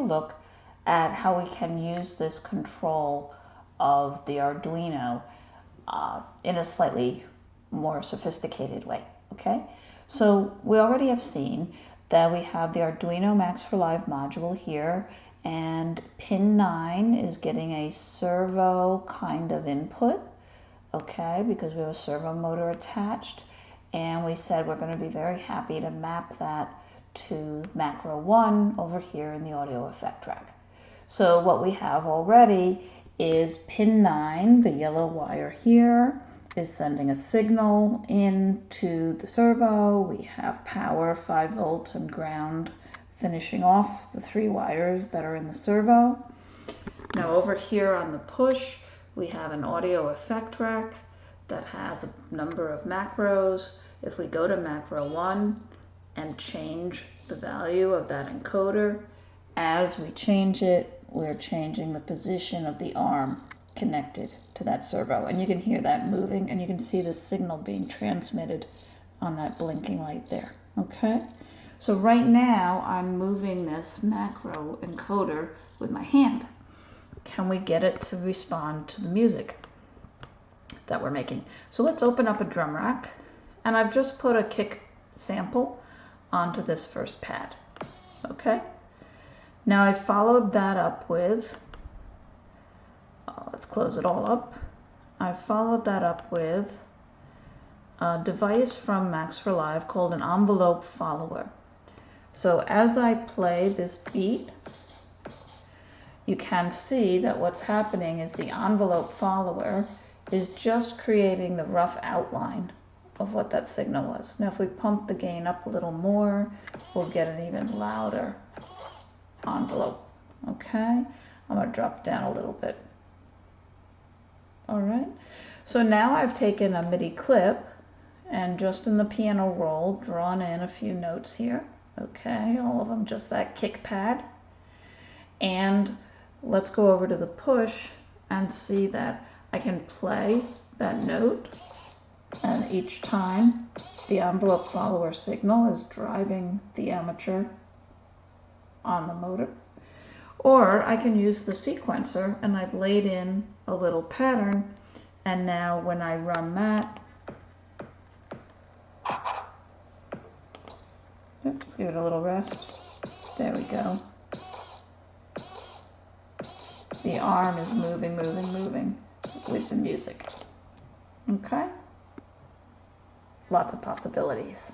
a look at how we can use this control of the Arduino in a slightly more sophisticated way. Okay, so we already have seen that we have the Arduino Max for Live module here, and pin 9 is getting a servo kind of input, okay, because we have a servo motor attached, and we said we're going to be very happy to map that to macro 1 over here in the audio effect track. So what we have already is pin 9, the yellow wire here, is sending a signal into the servo. We have power, 5 volts, and ground finishing off the 3 wires that are in the servo. Now over here on the push, we have an audio effect rack that has a number of macros. If we go to macro 1 and change the value of that encoder, as we change it, we're changing the position of the arm connected to that servo, and you can hear that moving, and you can see the signal being transmitted on that blinking light there. Okay, so right now I'm moving this macro encoder with my hand. Can we get it to respond to the music that we're making? So let's open up a drum rack, and I've just put a kick sample onto this first pad. Okay, now I followed that up with let's close it all up. I followed that up with a device from Max for Live called an envelope follower. So as I play this beat, you can see that what's happening is the envelope follower is just creating the rough outline of what that signal was. Now if we pump the gain up a little more, we'll get an even louder envelope. Okay, I'm going to drop it down a little bit. All right, so now I've taken a MIDI clip and just in the piano roll drawn in a few notes here. Okay, all of them just that kick pad. And let's go over to the push and see that I can play that note, and each time the envelope follower signal is driving the armature on the motor. Or I can use the sequencer, and I've laid in a little pattern, and now when I run that, let's give it a little rest. There we go. The arm is moving with the music. Okay? Lots of possibilities.